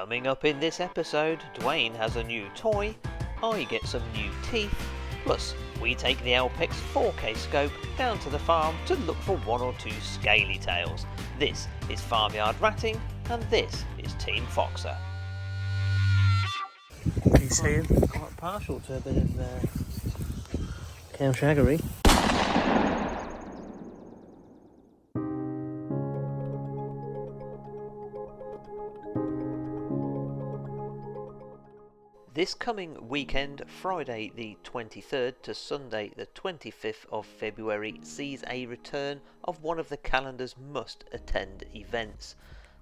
Coming up in this episode, Dwayne has a new toy, I get some new teeth, plus we take the Alpex 4K scope down to the farm to look for one or two scaly tails. This is Farmyard Ratting, and this is Team Foxer. You see him? Quite partial to a bit of cow shaggery. This coming weekend, Friday the 23rd to Sunday the 25th of February, sees a return of one of the calendar's must-attend events.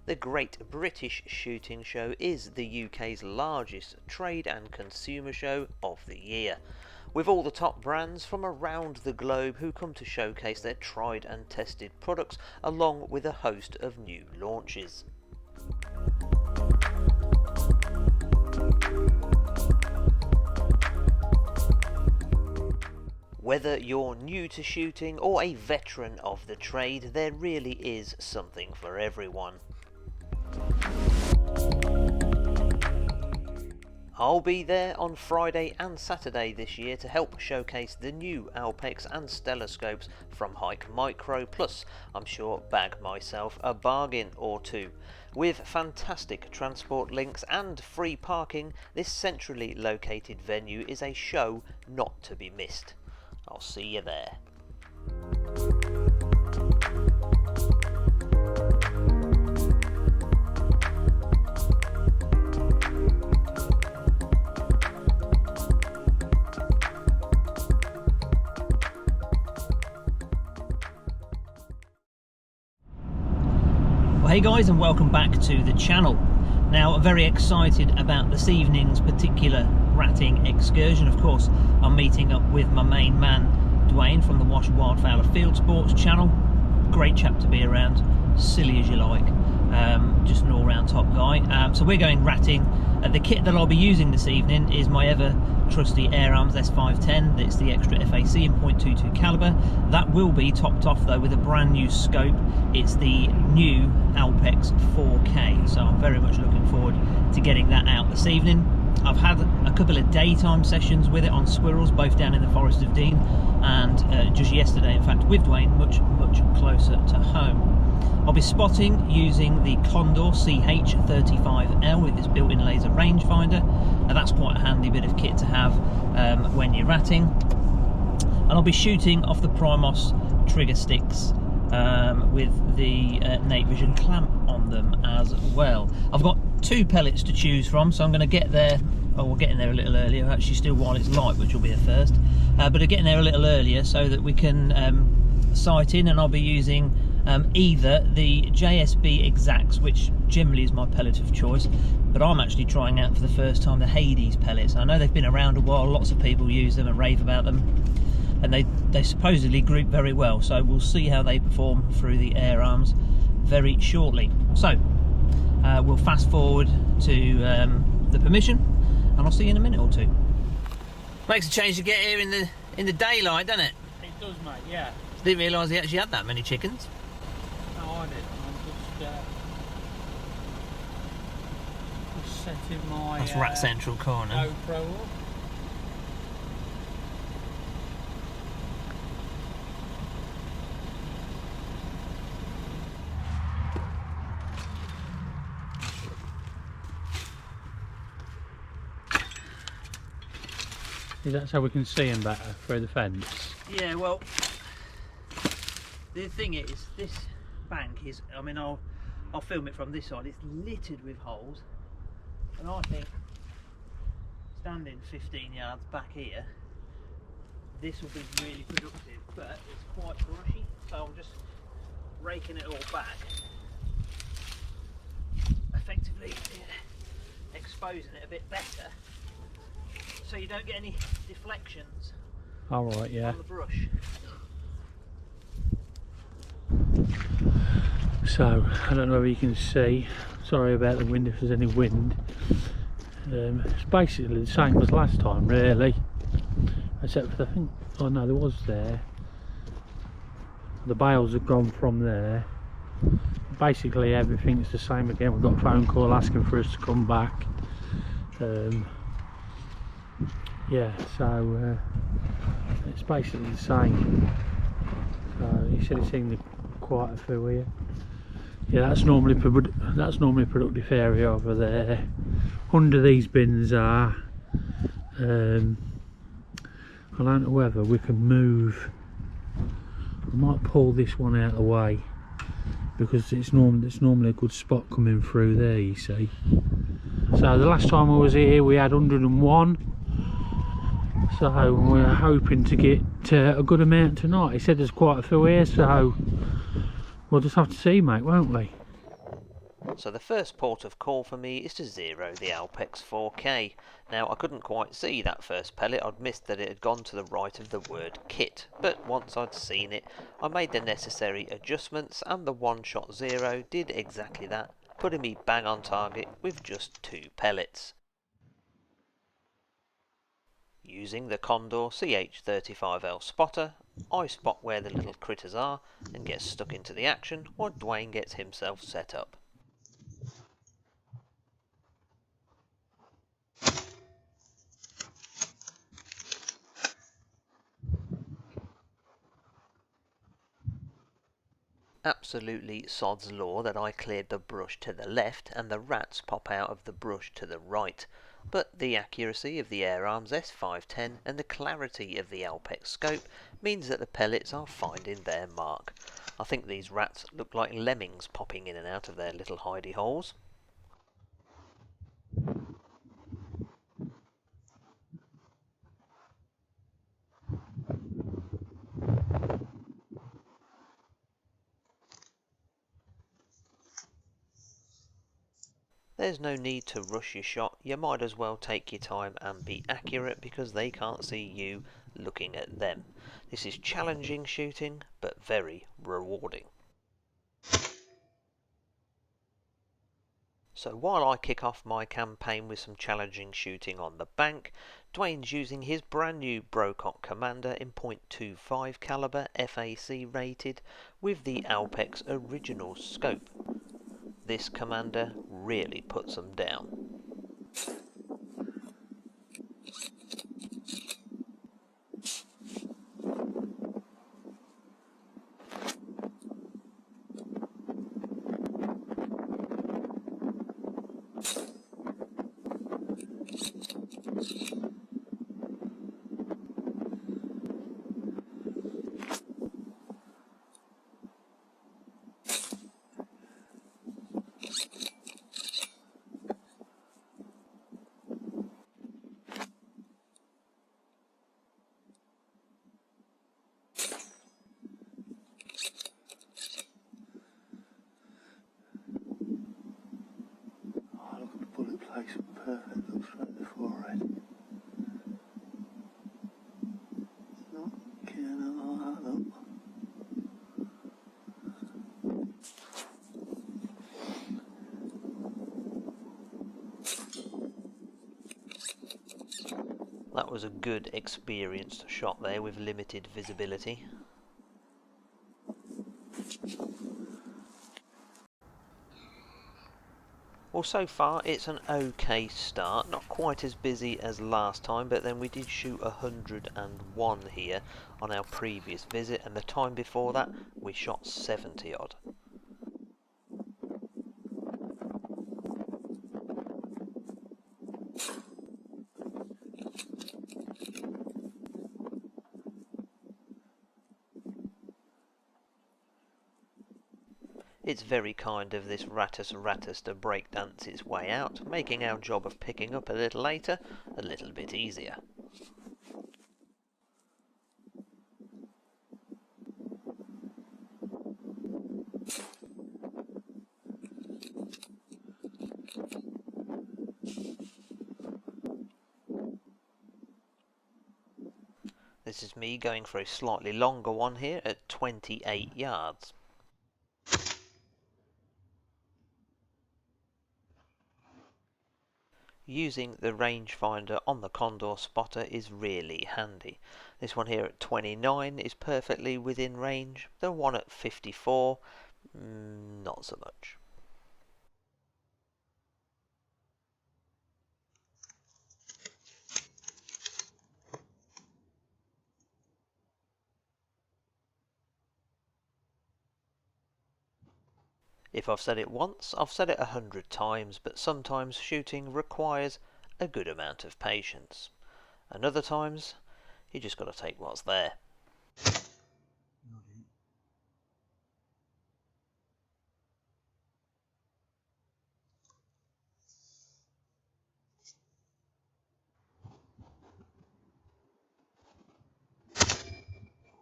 The Great British Shooting Show is the UK's largest trade and consumer show of the year, with all the top brands from around the globe who come to showcase their tried and tested products, along with a host of new launches. Whether you're new to shooting or a veteran of the trade, there really is something for everyone. I'll be there on Friday and Saturday this year to help showcase the new Alpex and Stellar scopes from HIKMICRO, plus I'm sure bag myself a bargain or two. With fantastic transport links and free parking, this centrally located venue is a show not to be missed. I'll see you there. Well, hey guys, and welcome back to the channel. Now, I'm very excited about this evening's particular ratting excursion. Of course, I'm meeting up with my main man, Dwayne, from the Wash Wildfowler Field Sports channel. Great chap to be around, silly as you like, just an all-round top guy. So we're going ratting. The kit that I'll be using this evening is my ever trusty Air Arms S510. It's the extra FAC in .22 caliber. That will be topped off though with a brand new scope. It's the new Alpex 4K, so I'm very much looking forward to getting that out this evening. I've had a couple of daytime sessions with it on squirrels, both down in the Forest of Dean, and just yesterday, in fact, with Dwayne, much closer to home. I'll be spotting using the Condor CH35L with its built-in laser rangefinder. Now that's quite a handy bit of kit to have when you're ratting. And I'll be shooting off the Primos trigger sticks with the Night Vision clamp on them as well. I've got two pellets to choose from, so I'm going to get there. Oh, we're getting there a little earlier, actually, still while it's light, which will be a first. But I'm getting there a little earlier so that we can sight in, and I'll be using either the JSB Exacts, which generally is my pellet of choice, but I'm actually trying out for the first time the Hades pellets. I know they've been around a while, lots of people use them and rave about them, and they supposedly group very well, so we'll see how they perform through the Air Arms very shortly. So we'll fast forward to the permission, and I'll see you in a minute or two. Makes a change to get here in the daylight, doesn't it? It does, mate, yeah. Didn't realise they actually had that many chickens. No, I didn't. I'm just setting my That's Rat Central corner. GoPro up. That's how we can see him better through the fence. Yeah, well, the thing is, this bank is, I mean, I'll film it from this side, it's littered with holes, and I think standing 15 yards back here, this will be really productive, but it's quite brushy, so I'm just raking it all back, effectively exposing it a bit better, so you don't get any deflections. All right, yeah. On the brush. So I don't know whether you can see. Sorry about the wind if there's any wind. It's basically the same as last time, really, except for the oh no, there was there. The bales have gone from there Basically everything's the same again. We've got a phone call asking for us to come back. Yeah, so it's basically the same. So he said he's seen quite a few here. Yeah, that's normally a productive area over there. Under these bins are I don't know whether we can move. I might pull this one out of the way because it's normally a good spot coming through there, you see. So the last time I was here we had 101, so we're hoping to get a good amount tonight. He said there's quite a few here, so we'll just have to see, mate, won't we? So the first port of call for me is to zero the Alpex 4K. Now I couldn't quite see that first pellet, I'd missed that it had gone to the right of the word kit, but once I'd seen it I made the necessary adjustments and the one-shot zero did exactly that, putting me bang on target with just 2 pellets. Using the Condor CH35L spotter, I spot where the little critters are and get stuck into the action while Dwayne gets himself set up. Absolutely sod's law that I cleared the brush to the left and the rats pop out of the brush to the right, but the accuracy of the Air Arms S510 and the clarity of the Alpex scope means that the pellets are finding their mark. I think these rats look like lemmings popping in and out of their little hidey holes. There's no need to rush your shot, you might as well take your time and be accurate because they can't see you looking at them. This is challenging shooting, but very rewarding. So while I kick off my campaign with some challenging shooting on the bank, Dwayne's using his brand new Brocock Commander in .25 caliber FAC rated with the Alpex original scope. This Commander really puts them down. Perfect, looks right at the forehead. Not getting a lot of that, That was a good experienced shot there with limited visibility. Well, so far it's an okay start, not quite as busy as last time, but then we did shoot 101 here on our previous visit, and the time before that we shot 70 odd. It's very kind of this Ratus to breakdance its way out, making our job of picking up a little later a little bit easier. This is me going for a slightly longer one here at 28 yards. Using the rangefinder on the Condor spotter is really handy. This one here at 29 is perfectly within range. The one at 54 Not so much. If I've said it once, I've said it 100 times, but sometimes shooting requires a good amount of patience. And other times, you just got to take what's there.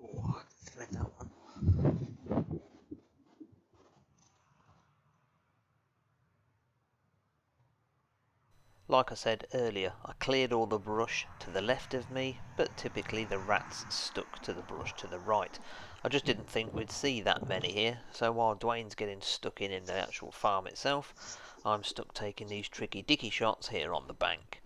Oh, I thread that one. Like I said earlier, I cleared all the brush to the left of me, but typically the rats stuck to the brush to the right. I just didn't think we'd see that many here, so while Dwayne's getting stuck in the actual farm itself, I'm stuck taking these tricky dicky shots here on the bank.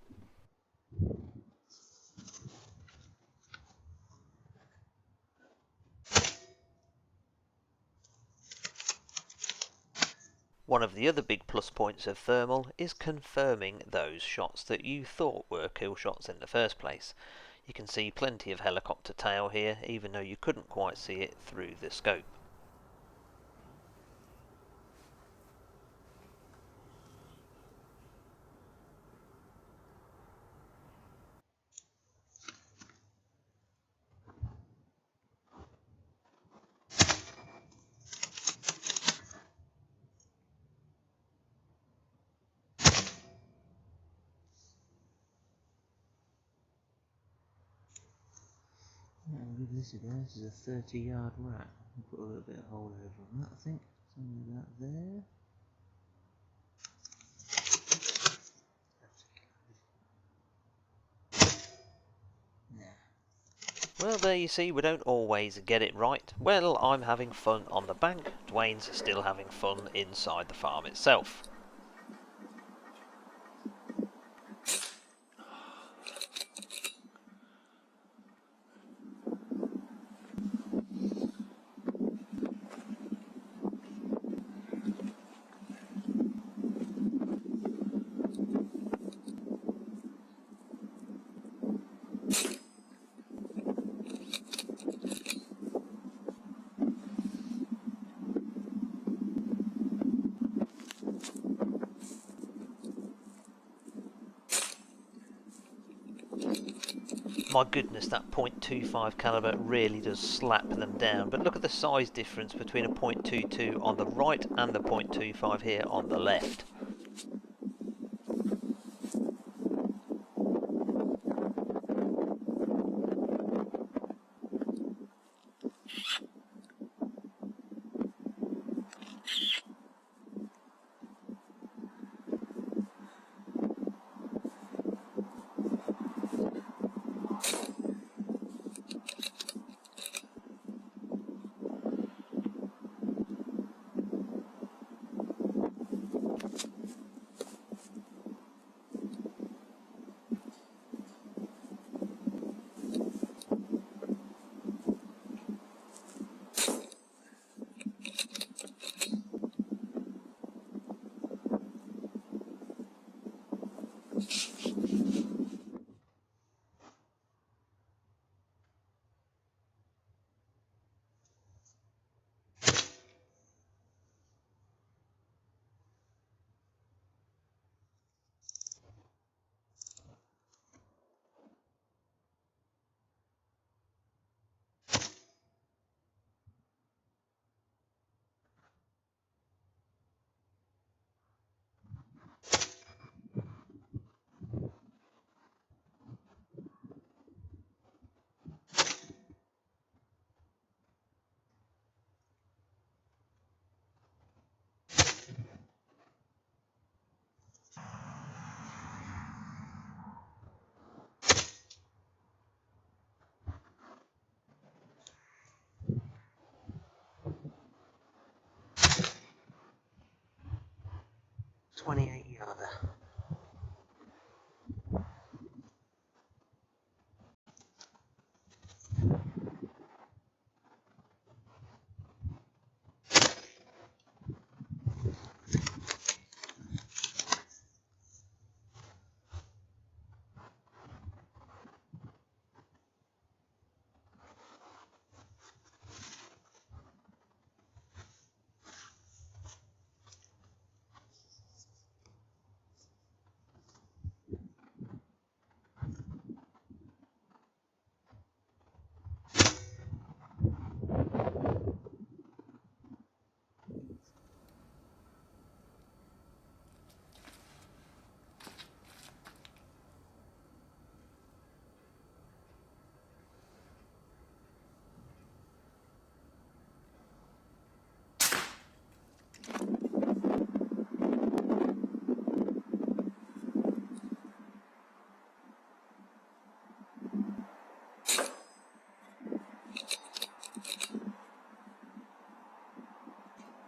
One of the other big plus points of thermal is confirming those shots that you thought were kill shots in the first place. You can see plenty of helicopter tail here, even though you couldn't quite see it through the scope. Look at this again, this is a 30-yard rat. I'll put a little bit of hole over on that, I think. Something like that there. Well, there you see, we don't always get it right. Well, I'm having fun on the bank, Dwayne's still having fun inside the farm itself. My goodness, that .25 caliber really does slap them down, but look at the size difference between a .22 on the right and the .25 here on the left.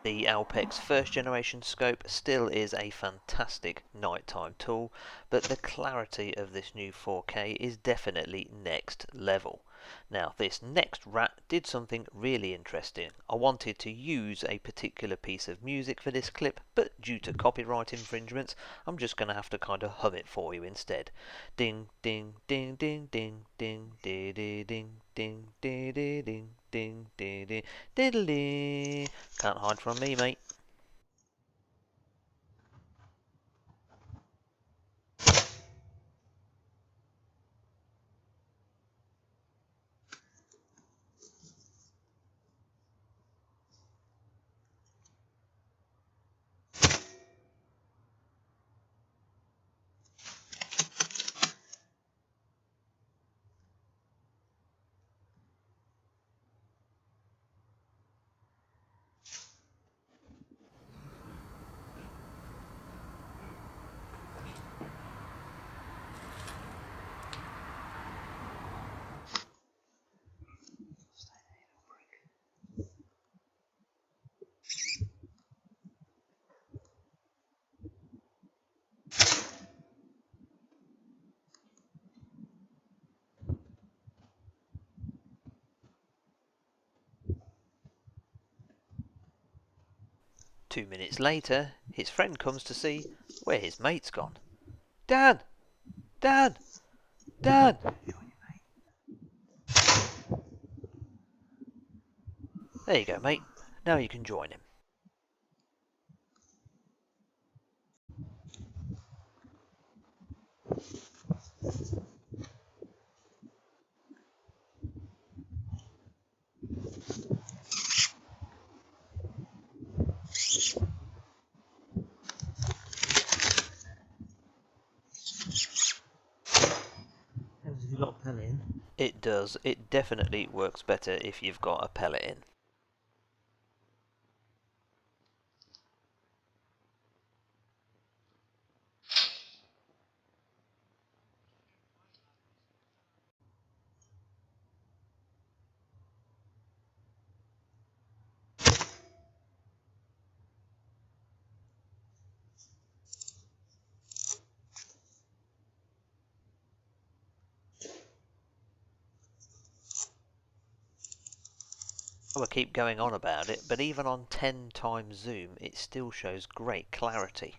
The Alpex first generation scope still is a fantastic nighttime tool, but the clarity of this new 4K is definitely next level. Now this next rat did something really interesting. I wanted to use a particular piece of music for this clip, but due to copyright infringements I'm just going to have to kind of hum it for you instead. Ding ding ding ding ding ding ding ding ding ding ding ding ding ding diddly. Can't hide from me, mate. Two minutes later, his friend comes to see where his mate's gone. Dan! Dan! Dan! There you go, mate. Now you can join him. Have you got a pellet in? It does. It definitely works better if you've got a pellet in. I will keep going on about it, but even on 10 times zoom it still shows great clarity.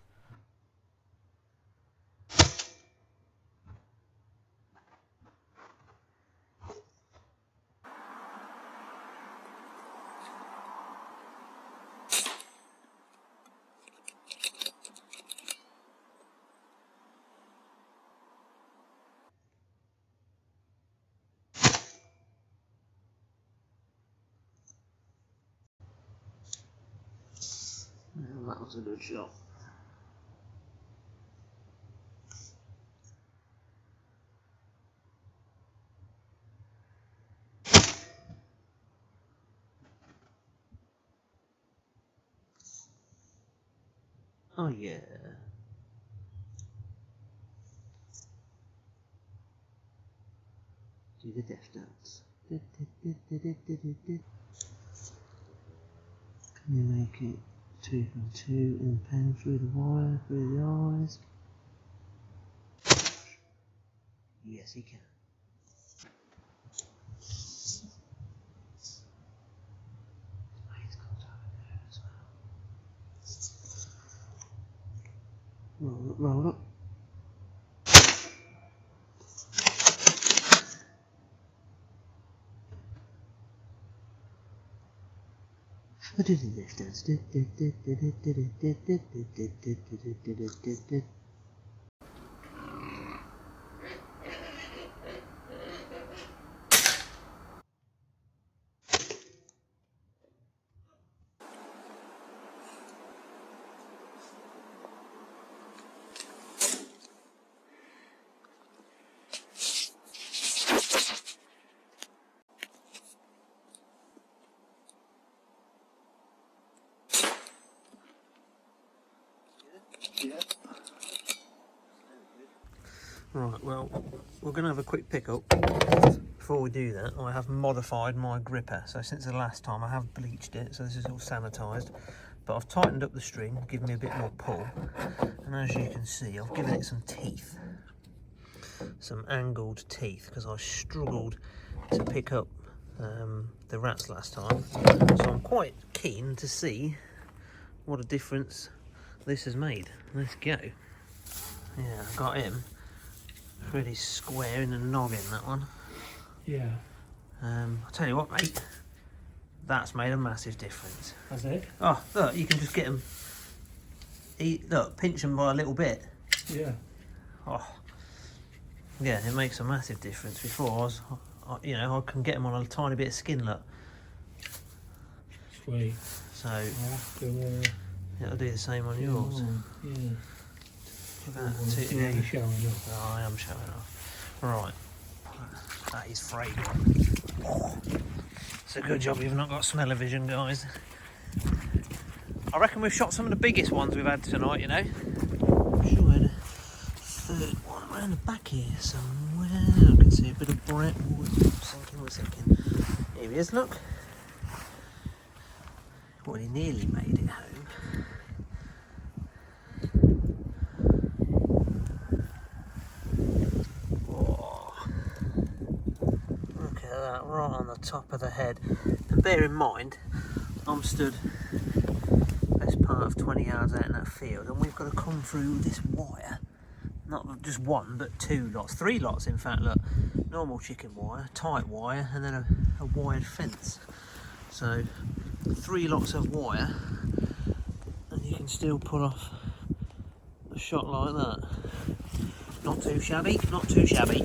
Well, that was a good shot. Oh yeah. Do the death dance. Can you make it 2 from 2 and pen through the wire, through the eyes? Yes, he can. He's got over there as well. Roll up, roll up. I do the death dance. Right, well, we're going to have a quick pick-up. Before we do that, I have modified my gripper. So since the last time, I have bleached it, so this is all sanitised. but I've tightened up the string, given me a bit more pull, and as you can see, I've given it some teeth, some angled teeth, because I struggled to pick up the rats last time. So I'm quite keen to see what a difference this has made. Let's go. Yeah, I got him pretty square in the noggin, that one. Yeah. I'll tell you what, mate, that's made a massive difference. Has it? Oh, look, you can just get them, look, pinch them by a little bit. Yeah. Oh, yeah, it makes a massive difference. Before, you know, I can get them on a tiny bit of skin, look. Sweet. So, I'll it'll do the same on yours. Yeah. Look at that, two together. Showing off. Oh, I am showing off. Right, that is fragrant. Oh, it's a good job you've not got smell-o-vision, guys. I reckon we've shot some of the biggest ones we've had tonight, you know. I'm sure I had a third one around the back here somewhere. I can see a bit of bright wood. We're sinking. Here he is, look. Well, he nearly made it home. Right on the top of the head. And bear in mind, I'm stood best part of 20 yards out in that field, and we've got to come through this wire. Not just one, but two lots, three lots in fact. Look, normal chicken wire, tight wire, and then a wired fence. So 3 lots of wire, and you can still pull off a shot like that. Not too shabby, not too shabby.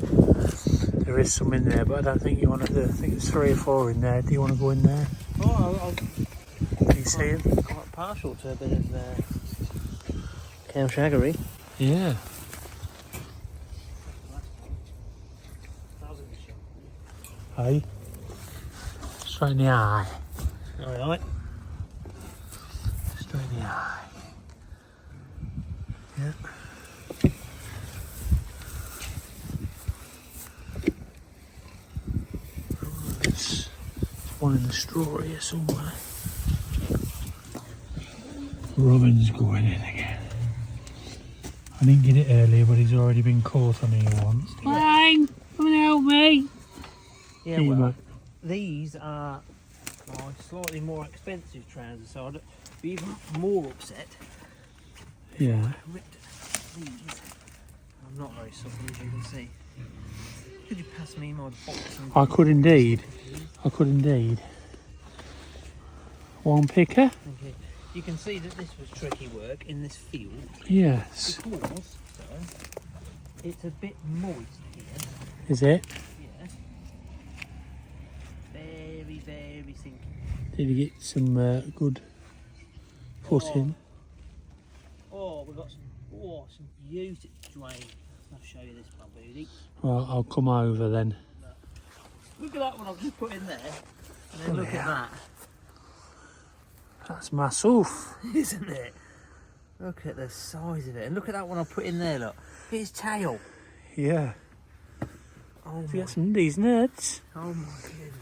There is some in there, but I don't think you want to do. I think there's 3 or 4 in there. Do you want to go in there? Oh, Can you see them? I'm quite partial to a bit of cow shaggery. Yeah. Hey. Straight in the eye. Alright. Straight in the eye. Yeah. There's one in the straw here somewhere. Robin's going in again. I didn't get it earlier, but he's already been caught on here once. Fine, come and help me. Yeah, well, these are slightly more expensive trousers, so I'd be even more upset. Yeah. I ripped these. I'm not very supple, as you can see. Could you pass me my box? I could indeed. I could indeed. One picker? Okay. You can see that this was tricky work in this field. Yes. Because it's a bit moist here. Is it? Yeah. Very, very sinky. Did you get some good footing? Oh, we've got some beautiful drain. I'll show you this, my booty. Right, I'll come over then. Look at that one I've just put in there. And then look at that. That's massive. Isn't it? Look at the size of it. And look at that one I put in there, look. His tail. Yeah. Oh You my, got some of these nuts. oh my goodness.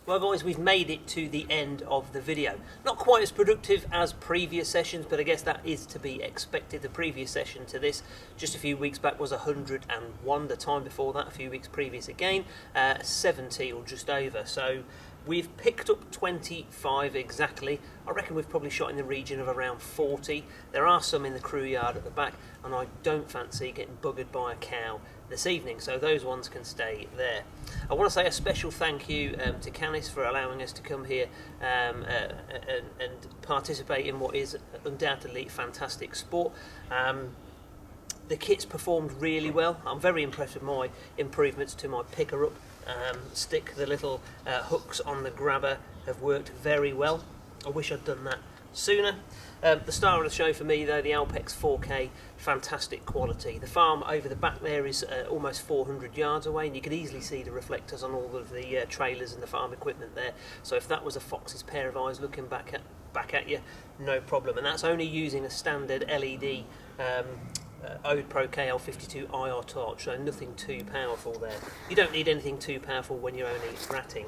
Well guys, we've made it to the end of the video. Not quite as productive as previous sessions, but I guess that is to be expected. The previous session to this, just a few weeks back, was 101. The time before that, a few weeks previous again, 70 or just over. So we've picked up 25 exactly. I reckon we've probably shot in the region of around 40. There are some in the crew yard at the back, and I don't fancy getting buggered by a cow this evening, so those ones can stay there. I want to say a special thank you to Canis for allowing us to come here and participate in what is undoubtedly fantastic sport. The kit's performed really well. I'm very impressed with my improvements to my picker-up stick. The little hooks on the grabber have worked very well. I wish I'd done that sooner. The star of the show for me though, the Alpex 4K, fantastic quality. The farm over the back there is almost 400 yards away, and you can easily see the reflectors on all of the trailers and the farm equipment there. So if that was a fox's pair of eyes looking back at you, no problem. And that's only using a standard LED Ode Pro KL52 IR torch, so nothing too powerful there. You don't need anything too powerful when you're only ratting.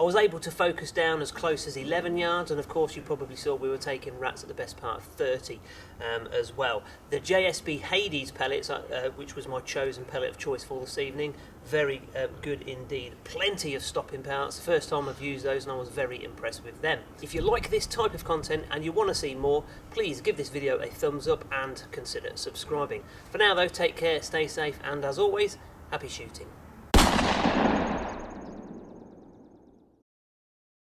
I was able to focus down as close as 11 yards, and of course you probably saw we were taking rats at the best part of 30 as well. The JSB Hades pellets, which was my chosen pellet of choice for this evening, very good indeed. Plenty of stopping power. It's the first time I've used those and I was very impressed with them. If you like this type of content and you want to see more, please give this video a thumbs up and consider subscribing. For now though, take care, stay safe, and as always, happy shooting.